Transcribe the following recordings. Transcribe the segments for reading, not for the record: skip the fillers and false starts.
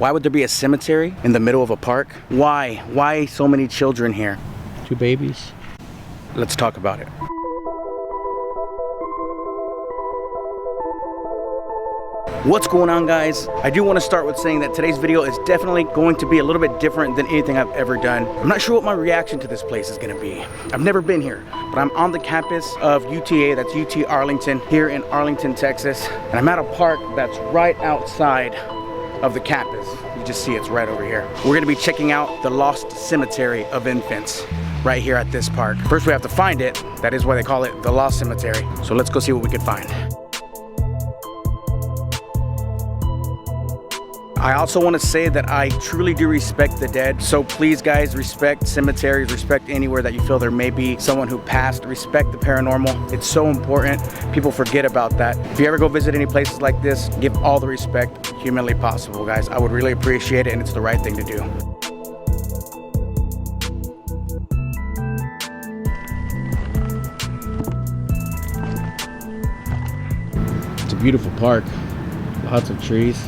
Why would there be a cemetery in the middle of a park? Why? Why so many children here? 2 babies. Let's talk about it. What's going on, guys? I do want to start with saying that today's video is definitely going to be a little bit different than anything I've ever done. I'm not sure what my reaction to this place is going to be. I've never been here, but I'm on the campus of UTA, that's UT Arlington, here in Arlington, Texas. And I'm at a park that's right outside of the campus. You just see it's right over here. We're going to be checking out the lost cemetery of infants right here at this park. First, we have to find it. That is why they call it the lost cemetery. So let's go see what we can find. I also want to say that I truly do respect the dead. So please, guys, respect cemeteries, respect anywhere that you feel there may be someone who passed. Respect the paranormal. It's so important. People forget about that. If you ever go visit any places like this, give all the respect humanly possible, guys. I would really appreciate it, and it's the right thing to do. It's a beautiful park. Lots of trees.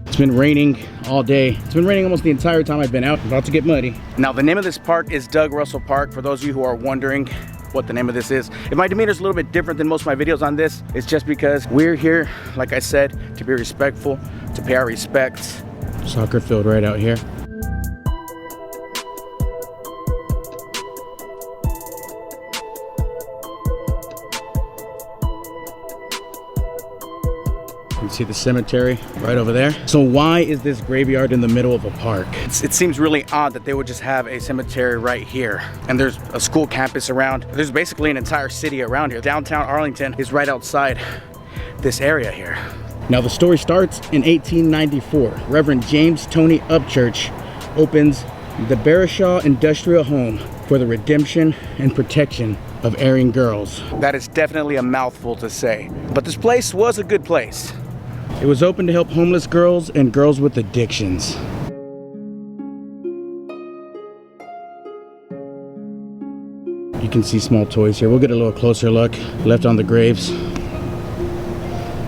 It's been raining all day. It's been raining almost the entire time I've been out. About to get muddy. Now, the name of this park is Doug Russell Park. For those of you who are wondering what the name of this is, if my demeanor is a little bit different than most of my videos on this, it's just because we're here, like I said, to be respectful, to pay our respects. Soccer field right out here. You can see the cemetery right over there. So why is this graveyard in the middle of a park? It seems really odd that they would just have a cemetery right here. And there's a school campus around. There's basically an entire city around here. Downtown Arlington is right outside this area here. Now the story starts in 1894. Reverend James Tony Upchurch opens the Berachah Industrial Home for the redemption and protection of erring girls. That is definitely a mouthful to say, but this place was a good place. It was open to help homeless girls and girls with addictions. You can see small toys here. We'll get a little closer look. Left on the graves.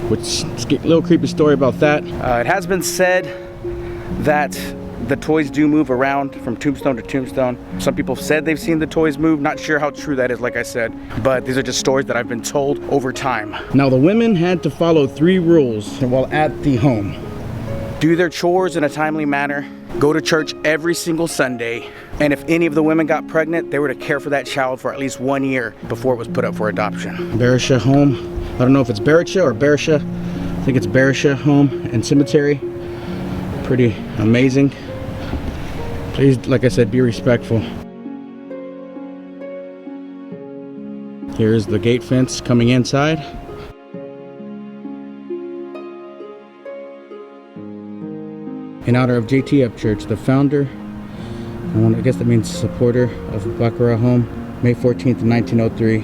Which, a little creepy story about that. It has been said that the toys do move around from tombstone to tombstone. Some people said they've seen the toys move. Not sure how true that is, like I said, but these are just stories that I've been told over time. Now the women had to follow 3 rules while at the home. Do their chores in a timely manner, go to church every single Sunday, and if any of the women got pregnant, they were to care for that child for at least 1 year before it was put up for adoption. Berachah Home. I don't know if it's Berachah or Berachah. I think it's Berachah Home and Cemetery. Pretty amazing. Please, like I said, be respectful. Here's the gate fence coming inside. In honor of JT Upchurch, the founder, I guess that means supporter of Berachah Home, May 14th, 1903.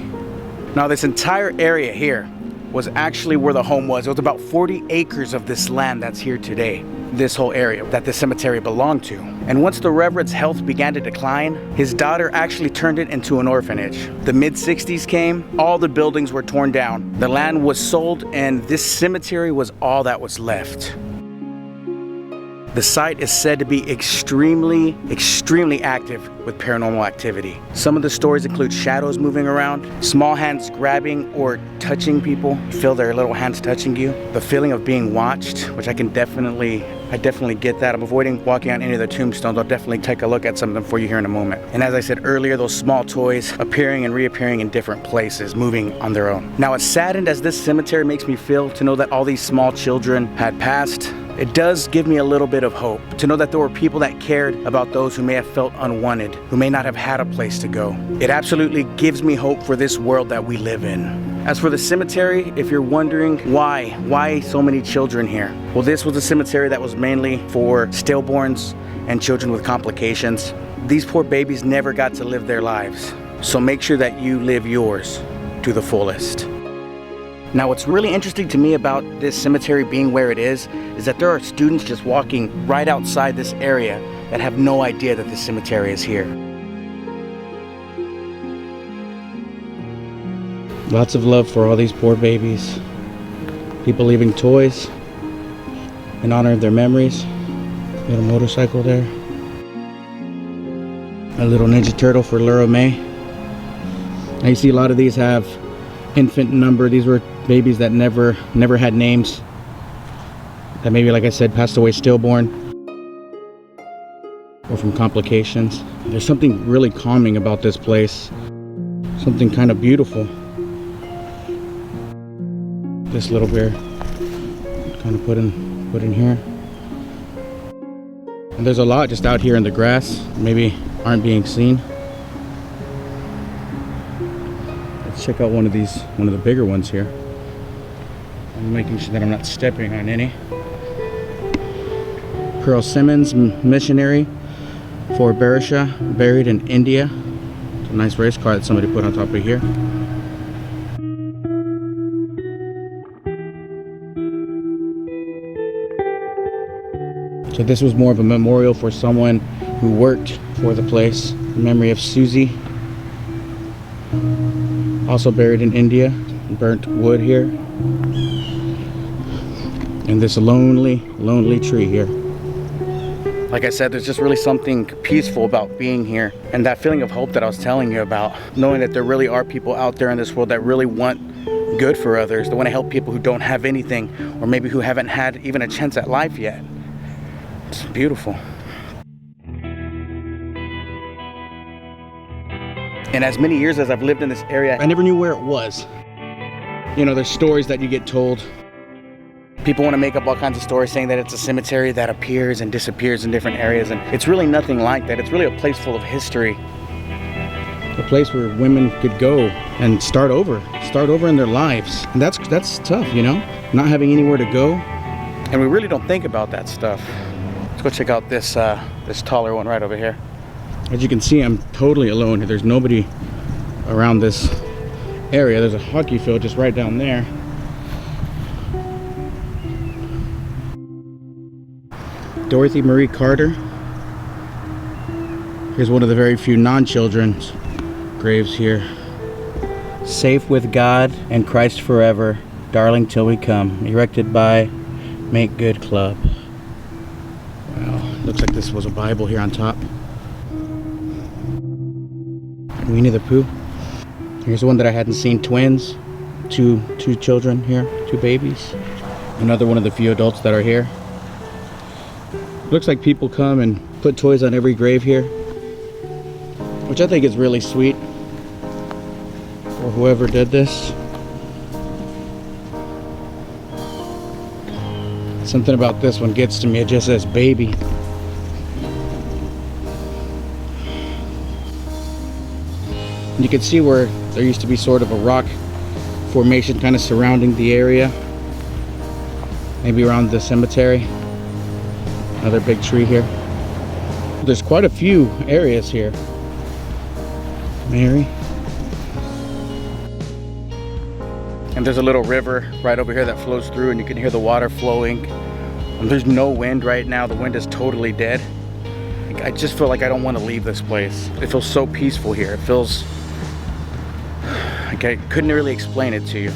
Now this entire area here was actually where the home was. It was about 40 acres of this land that's here today. This whole area that the cemetery belonged to. And once the Reverend's health began to decline, his daughter actually turned it into an orphanage. The mid-60s came, all the buildings were torn down. The land was sold, and this cemetery was all that was left. The site is said to be extremely active with paranormal activity. Some of the stories include shadows moving around, small hands grabbing or touching people. You feel their little hands touching you. The feeling of being watched, which I definitely get that. I'm avoiding walking on any of the tombstones. I'll definitely take a look at some of them for you here in a moment. And as I said earlier, those small toys appearing and reappearing in different places, moving on their own. Now, as saddened as this cemetery makes me feel to know that all these small children had passed, it does give me a little bit of hope to know that there were people that cared about those who may have felt unwanted, who may not have had a place to go. It absolutely gives me hope for this world that we live in. As for the cemetery, if you're wondering why so many children here? Well, this was a cemetery that was mainly for stillborns and children with complications. These poor babies never got to live their lives. So make sure that you live yours to the fullest. Now, what's really interesting to me about this cemetery being where it is that there are students just walking right outside this area that have no idea that this cemetery is here. Lots of love for all these poor babies. People leaving toys. in honor of their memories. Little motorcycle there. A little Ninja Turtle for Laura May. Now you see a lot of these have infant number. These were babies that never had names. That maybe, like I said, passed away stillborn or from complications. There's something really calming about this place. Something kind of beautiful. This little bear kind of put in here. And there's a lot just out here in the grass, maybe aren't being seen. Let's check out one of the bigger ones here. I'm making sure that I'm not stepping on any. Pearl Simmons, missionary for Berachah, buried in India. It's a nice race car that somebody put on top of here. So this was more of a memorial for someone who worked for the place. In memory of Susie, also buried in India. Burnt wood here. And this lonely tree here. Like I said, there's just really something peaceful about being here. And that feeling of hope that I was telling you about. Knowing that there really are people out there in this world that really want good for others. That want to help people who don't have anything. Or maybe who haven't had even a chance at life yet. It's beautiful. And as many years as I've lived in this area, I never knew where it was. You know, there's stories that you get told. People want to make up all kinds of stories saying that it's a cemetery that appears and disappears in different areas, and it's really nothing like that. It's really a place full of history. A place where women could go and start over in their lives. And that's tough, you know, not having anywhere to go. And we really don't think about that stuff. Let's go check out this taller one right over here. As you can see, I'm totally alone. There's nobody around this area. There's a hockey field just right down there. Dorothy Marie Carter. Here's one of the very few non-children's graves here. Safe with God and Christ forever, darling till we come. Erected by Make Good Club. Wow, looks like this was a Bible here on top. Winnie the Pooh. Here's one that I hadn't seen. Twins. Two children here. Two babies. Another one of the few adults that are here. Looks like people come and put toys on every grave here, which I think is really sweet for whoever did this. Something about this one gets to me. It just says baby. And you can see where there used to be sort of a rock formation kind of surrounding the area. Maybe around the cemetery. Another big tree here. There's quite a few areas here. Mary. And there's a little river right over here that flows through, and you can hear the water flowing. There's no wind right now. The wind is totally dead. I just feel like I don't want to leave this place. It feels so peaceful here. It feels like I couldn't really explain it to you.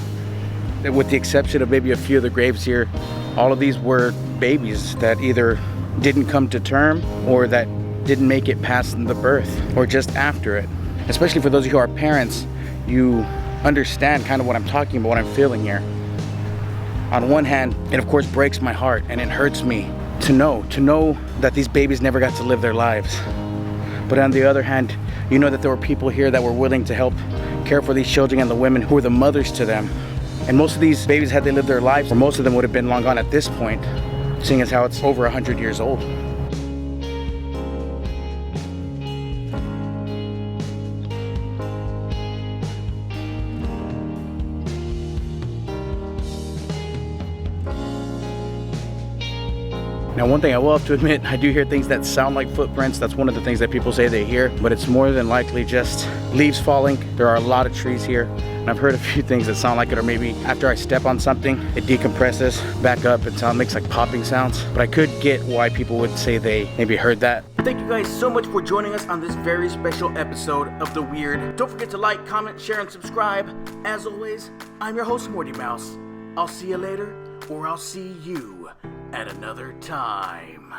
With the exception of maybe a few of the graves here, all of these were babies that either didn't come to term or that didn't make it past the birth or just after it. Especially for those of you who are parents, you understand kind of what I'm talking about, what I'm feeling here. On one hand, it of course breaks my heart and it hurts me to know that these babies never got to live their lives. But on the other hand, you know that there were people here that were willing to help care for these children and the women who were the mothers to them. And most of these babies, had they lived their lives, or most of them would have been long gone at this point, seeing as how it's over 100 years old. Now, one thing I will have to admit, I do hear things that sound like footprints. That's one of the things that people say they hear, but it's more than likely just leaves falling. There are a lot of trees here, and I've heard a few things that sound like it, or maybe after I step on something, it decompresses back up and makes like popping sounds. But I could get why people would say they maybe heard that. Thank you guys so much for joining us on this very special episode of The Weird. Don't forget to like, comment, share, and subscribe. As always, I'm your host, Morty Mouse. I'll see you later, or I'll see you at another time.